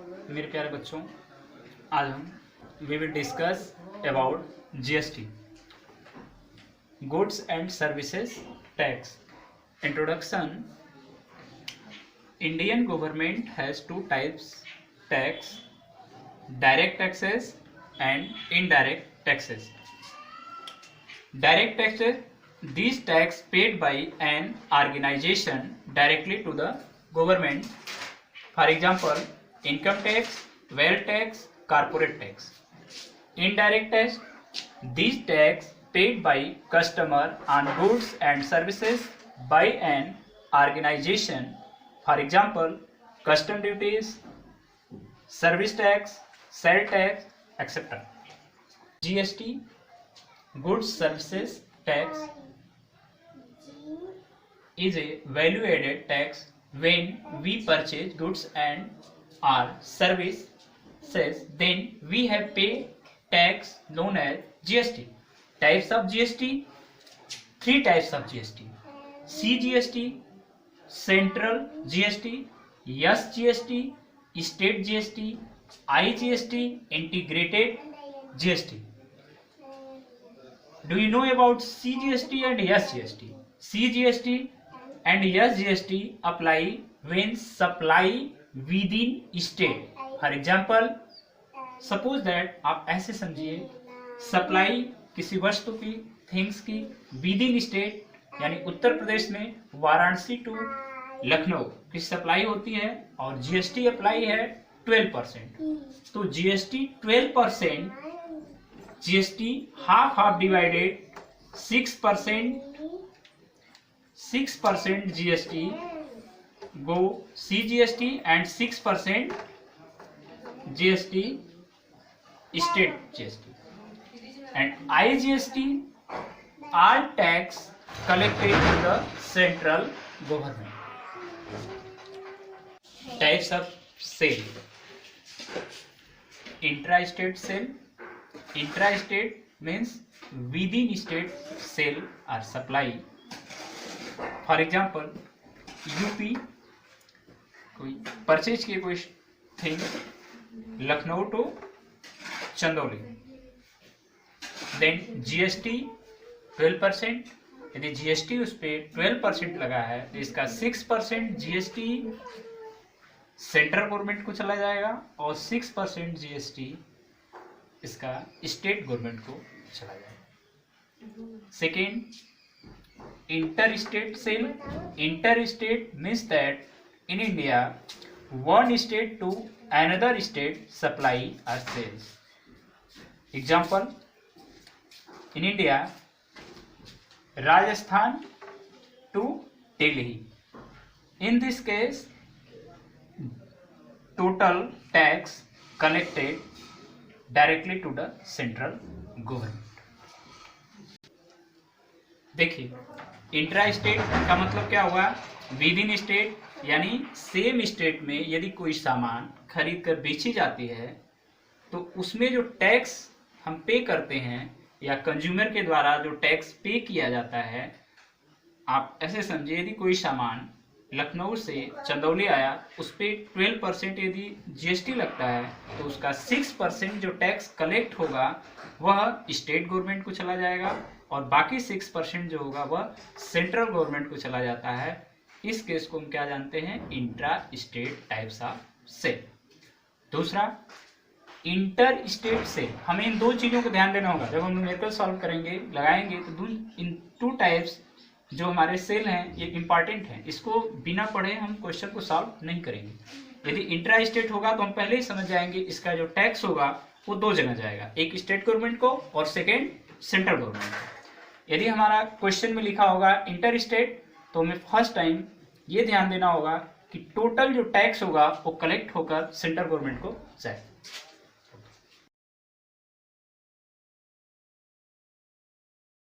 मेरे प्यारे बच्चों, आज हम we will discuss about GST, goods and services tax. Introduction. Indian government has two types tax, direct taxes and indirect taxes. Direct taxes, these tax paid by an organization directly to the government. For example, income tax, wealth tax, corporate tax. Indirect tax, these tax paid by customer on goods and services by an organization. For example, custom duties, service tax, sales tax, etc. GST, Goods Services Tax, is a value-added tax when we purchase goods and or services. Then we have pay tax known as GST. Types of GST: 3 types of GST: CGST, Central GST, SGST, State GST, IGST, Integrated GST. Do you know about CGST and SGST? CGST and SGST apply when supply within state. For example, suppose that आप ऐसे समझिए, supply किसी वस्तु की, things की within state यानी उत्तर प्रदेश में Varanasi to Lucknow की सप्लाई होती है और जीएसटी अप्लाई है 12%. तो GST 12%, GST half divided 6%. 6% GST go CGST and 6% GST state GST and IGST all tax collected to the central government. Types of sale: intra-state sale. Intra-state means within state sale or supply. For example, UP कोई purchase की कोई thing Lucknow to Chandauli, then GST 12%. यदि GST उस पर 12% लगा है तो इसका 6% जीएसटी सेंट्रल गवर्नमेंट को चला जाएगा और 6% जीएसटी इसका स्टेट गवर्नमेंट को चला जाएगा. Second, inter state sale. Inter state means that in India one state to another state supply और sales. Example, in India Rajasthan to Delhi. In this case total tax collected directly to the central government. देखिए, intra state का मतलब क्या हुआ? Within state, यानी same state में यदि कोई सामान खरीद कर बेची जाती है तो उसमें जो टैक्स हम पे करते हैं या कंज्यूमर के द्वारा जो टैक्स पे किया जाता है, आप ऐसे समझिए, यदि कोई सामान लखनऊ से चंदौली आया, उस पर 12% यदि जीएसटी लगता है तो उसका 6% जो टैक्स कलेक्ट होगा वह स्टेट गवर्नमेंट को चला जाएगा और बाकी 6% जो होगा वह सेंट्रल गवर्नमेंट को चला जाता है. इस केस को हम क्या जानते हैं? Intra state types of sale. दूसरा, इंटर स्टेट सेल. हमें इन दो चीज़ों को ध्यान देना होगा जब हम न्यूमेरिकल सॉल्व करेंगे, लगाएंगे तो इन 2 टाइप्स जो हमारे सेल हैं ये इंपॉर्टेंट हैं. इसको बिना पढ़े हम क्वेश्चन को सॉल्व नहीं करेंगे. यदि इंट्रा स्टेट होगा तो हम पहले ही समझ जाएंगे इसका जो टैक्स होगा वो 2 जगह जाएगा, एक स्टेट गवर्नमेंट को और सेकेंड सेंट्रल गवर्नमेंट को. यदि हमारा क्वेश्चन में लिखा होगा इंटर स्टेट तो हमें फर्स्ट टाइम ये ध्यान देना होगा कि टोटल जो टैक्स होगा वो कलेक्ट होकर सेंट्रल गवर्नमेंट को जाए.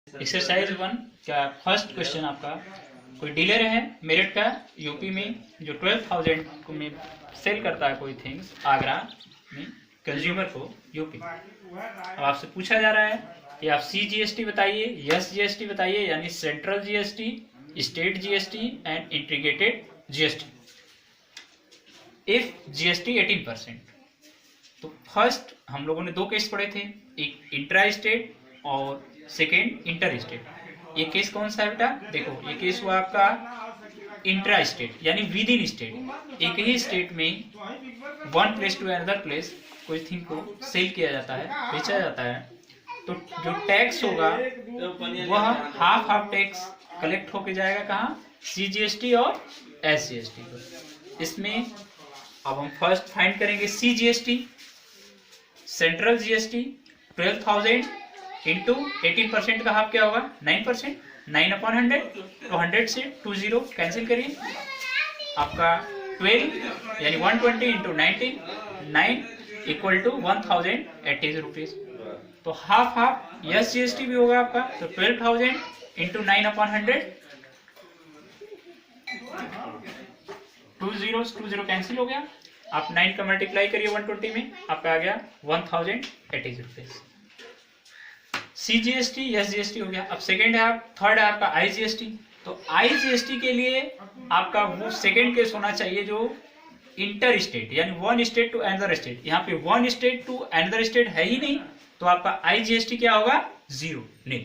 एक्सरसाइज 1 का फर्स्ट क्वेश्चन आपका, कोई डीलर है मेरिट का यूपी में जो 12,000 को में सेल करता है कोई थिंग्स आगरा में कंज्यूमर को यूपी. अब आपसे पूछा जा रहा है कि आप CGST बताइए, SGST बताइए, यानी central GST, state GST and integrated GST. If GST 18%, तो फर्स्ट हम लोगों ने दो केस पढ़े थे, एक इंट्रा स्टेट और सेकेंड इंटर स्टेट। ये केस कौन सा है बेटा? देखो ये केस हुआ आपका इंट्रा स्टेट यानी विद इन स्टेट। एक ही स्टेट में one place to another place कोई थिंग को सेल किया जाता है, बेचा जाता है, तो जो टैक्स होगा वह हाफ टैक्स कलेक्ट होके जाएगा कहाँ? CGST और SGST पर। इसमें अब हम फर्स्ट फाइंड करेंगे CGST, सेंट्रल GST 12,000 इंटू 18% का हाफ क्या होगा? 9%, 9/100। तो 100 से 20 कैंसिल करिए, आपका 12 यानी 120 इंटू 19, 9 इक्वल टू 1080 रुपीज। तो हाफ SGST भी होगा आपका, तो 12,000 इंटू 9/100, 20 कैंसिल हो गया। आप 9 का मल्टीप्लाई करिए 120 में, आपका आ गया 1080 रुपीज। CGST SGST हो गया। अब सेकेंड है थर्ड है आपका IGST। तो IGST के लिए आपका वो सेकेंड केस होना चाहिए जो इंटर स्टेट यानी one state to another state. यहाँ पे one state to another state है ही नहीं, तो आपका IGST क्या होगा? 0 नहीं।